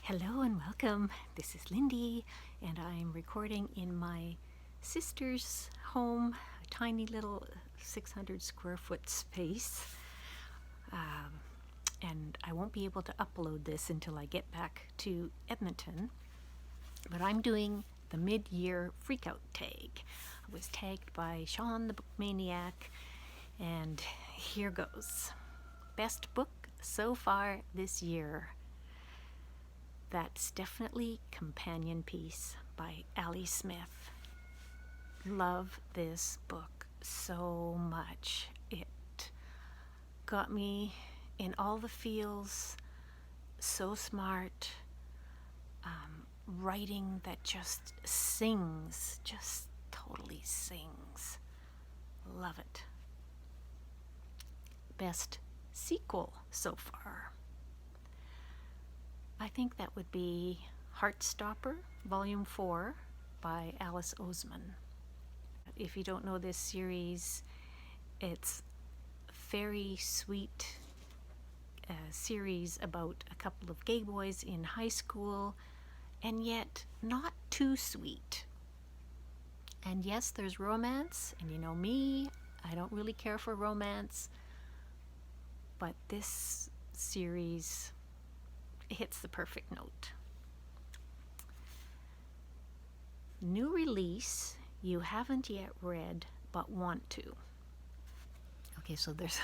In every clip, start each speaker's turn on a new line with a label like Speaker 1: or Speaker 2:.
Speaker 1: Hello and welcome. This is Lindy, and I'm recording in my sister's home, a tiny little 600 square foot space. And I won't be able to upload this until I get back to Edmonton. But I'm doing the mid-year freakout tag. I was tagged by Sean the Book Maniac, and here goes. Best book so far this year. That's definitely Companion Piece by Ali Smith. Love this book so much. It got me in all the feels, so smart, writing that just sings, just totally sings. Love it. Best sequel so far. I think that would be Heartstopper, Volume 4 by Alice Oseman. If you don't know this series, it's a very sweet series about a couple of gay boys in high school, and yet not too sweet. And yes, there's romance, and you know me, I don't really care for romance, but this series hits the perfect note. New release you haven't yet read but want to. Okay, so there's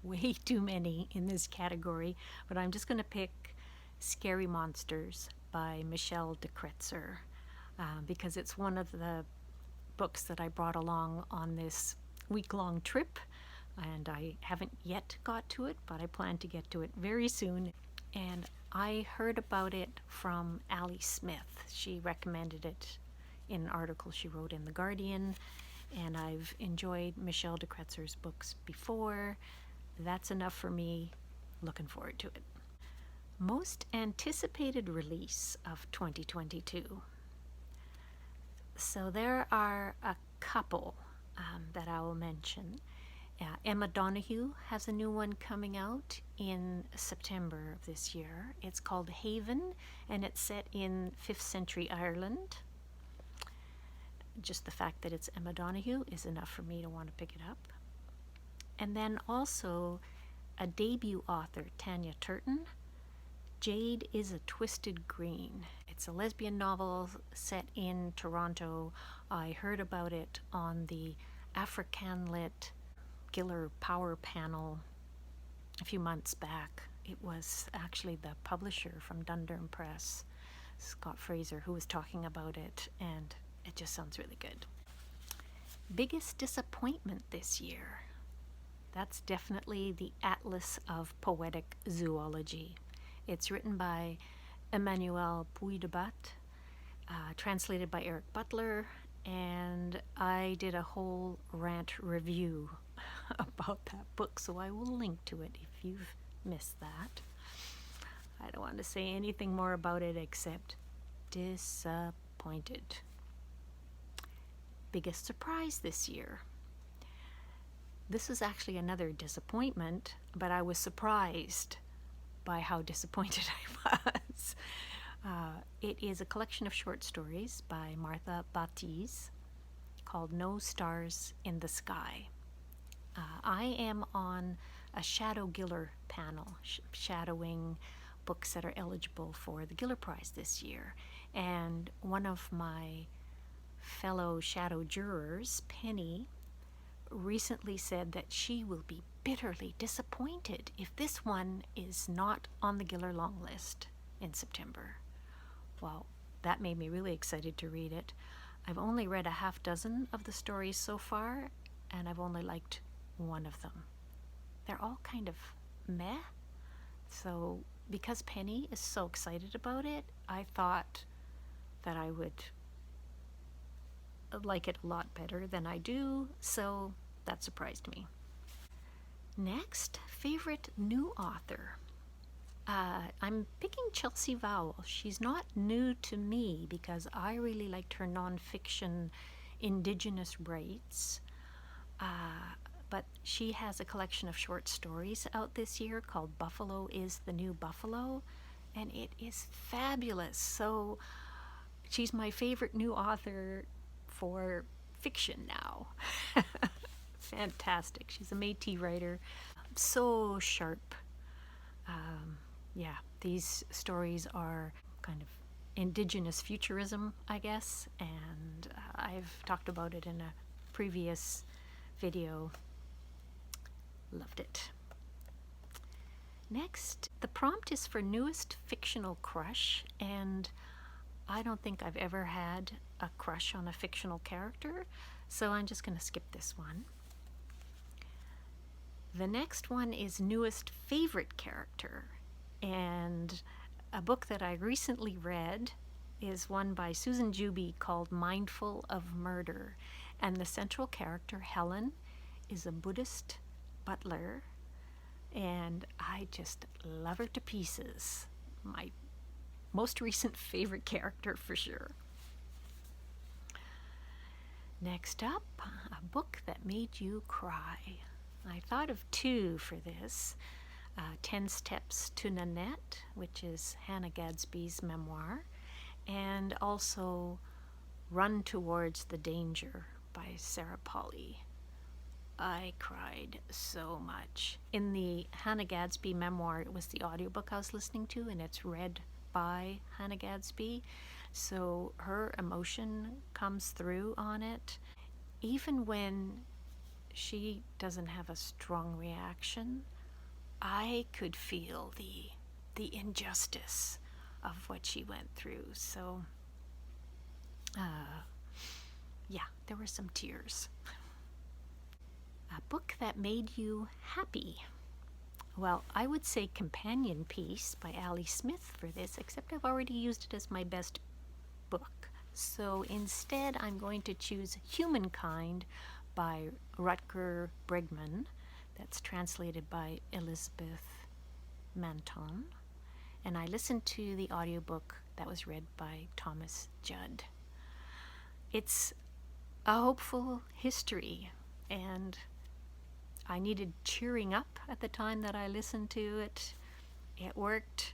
Speaker 1: way too many in this category, but I'm just going to pick Scary Monsters by Michelle de Kretzer because it's one of the books that I brought along on this week-long trip, and I haven't yet got to it, but I plan to get to it very soon. And I heard about it from Ali Smith. She recommended it in an article she wrote in The Guardian, and I've enjoyed Michelle de Kretzer's books before. That's enough for me. Looking forward to it. Most anticipated release of 2022. So there are a couple that I will mention. Emma Donoghue has a new one coming out in September of this year. It's called Haven, and it's set in 5th century Ireland. Just the fact that it's Emma Donoghue is enough for me to want to pick it up. And then also a debut author, Tanya Turton. Jade is a Twisted Green. It's a lesbian novel set in Toronto. I heard about it on the Africanlit Giller Power panel a few months back. It was actually the publisher from Dundurn Press, Scott Fraser, who was talking about it, and it just sounds really good. Biggest disappointment this year. That's definitely the Atlas of Poetic Zoology. It's written by Emmanuel Puy-de-Bat, translated by Eric Butler, and I did a whole rant review about that book, so I will link to it if you've missed that. I don't want to say anything more about it except disappointed. Biggest surprise this year. This is actually another disappointment, but I was surprised by how disappointed I was. It is a collection of short stories by Martha Batiz called No Stars in the Sky. I am on a Shadow Giller panel, shadowing books that are eligible for the Giller Prize this year. And one of my fellow shadow jurors, Penny, recently said that she will be bitterly disappointed if this one is not on the Giller long list in September. Well, that made me really excited to read it. I've only read a half dozen of the stories so far, and I've only liked one of them. They're all kind of meh. So because Penny is so excited about it, I thought that I would like it a lot better than I do, so that surprised me. Next, favorite new author. I'm picking Chelsea Vowell. She's not new to me because I really liked her nonfiction Indigenous rights. But she has a collection of short stories out this year called Buffalo is the New Buffalo. and it is fabulous. So she's my favorite new author for fiction now. Fantastic. She's a Métis writer. So sharp. Yeah, these stories are kind of indigenous futurism, I guess, and I've talked about it in a previous video. Loved it. Next, the prompt is for newest fictional crush, and I don't think I've ever had a crush on a fictional character, so I'm just going to skip this one. The next one is newest favorite character, and a book that I recently read is one by Susan Juby called Mindful of Murder, and the central character, Helen, is a Buddhist butler, and I just love her to pieces. My most recent favorite character for sure. Next up, a book that made you cry. I thought of two for this. 10 Steps to Nanette, which is Hannah Gadsby's memoir, and also Run Towards the Danger by Sarah Polley. I cried so much. In the Hannah Gadsby memoir, it was the audiobook I was listening to, and it's read by Hannah Gadsby, so her emotion comes through on it. Even when she doesn't have a strong reaction, I could feel the injustice of what she went through. So, yeah, there were some tears. A book that made you happy. Well, I would say Companion Piece by Ali Smith for this, except I've already used it as my best book. So instead, I'm going to choose Humankind by Rutger Bregman. That's translated by Elizabeth Manton. And I listened to the audiobook that was read by Thomas Judd. It's a hopeful history, and I needed cheering up at the time that I listened to it. It worked,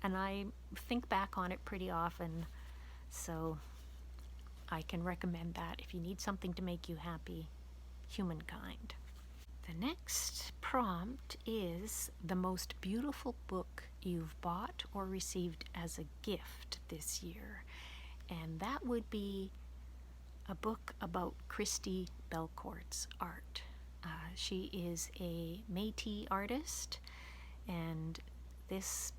Speaker 1: and I think back on it pretty often, so I can recommend that if you need something to make you happy. Humankind. The next prompt is the most beautiful book you've bought or received as a gift this year, and that would be a book about Christy Belcourt's art. She is a Métis artist, and this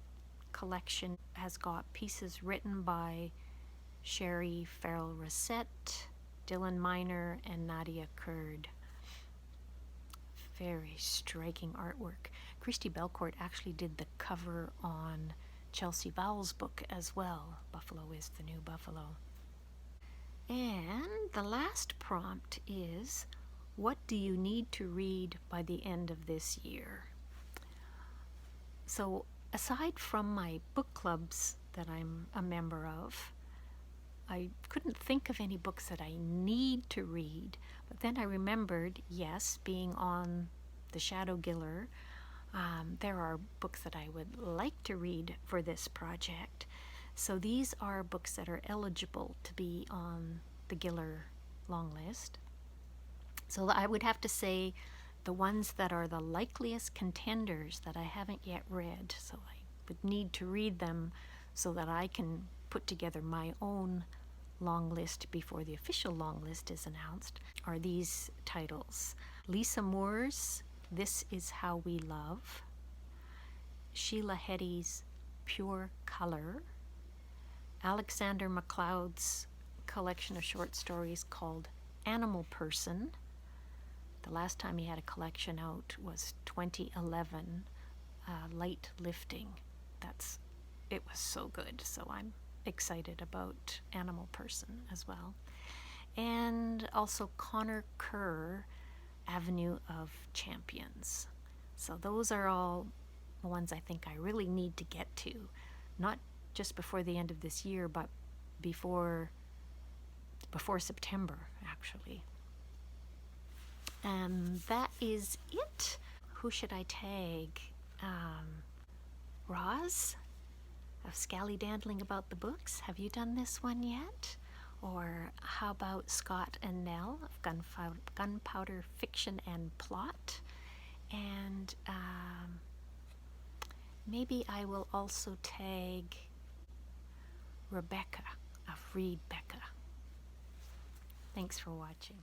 Speaker 1: collection has got pieces written by Sherry Farrell-Rosette, Dylan Miner, and Nadia Kurd. Very striking artwork. Christy Belcourt actually did the cover on Chelsea Vowell's book as well, Buffalo is the New Buffalo. And the last prompt is, what do you need to read by the end of this year? So aside from my book clubs that I'm a member of, I couldn't think of any books that I need to read, but then I remembered, yes, being on the Shadow Giller, there are books that I would like to read for this project. So these are books that are eligible to be on the Giller long list. So I would have to say the ones that are the likeliest contenders that I haven't yet read, so I would need to read them so that I can put together my own long list before the official long list is announced, are these titles. Lisa Moore's This Is How We Love, Sheila Heti's Pure Color, Alexander MacLeod's collection of short stories called Animal Person. The last time he had a collection out was 2011, Light Lifting. It was so good, so I'm excited about Animal Person as well. And also Connor Kerr, Avenue of Champions. So those are all the ones I think I really need to get to, not just before the end of this year, but before September, actually. And that is it. Who should I tag? Roz? of scallydandling about the books. Have you done this one yet? Or how about Scott and Nell of Gunpowder Fiction and Plot? And maybe I will also tag Rebecca of Read Becca. Thanks for watching.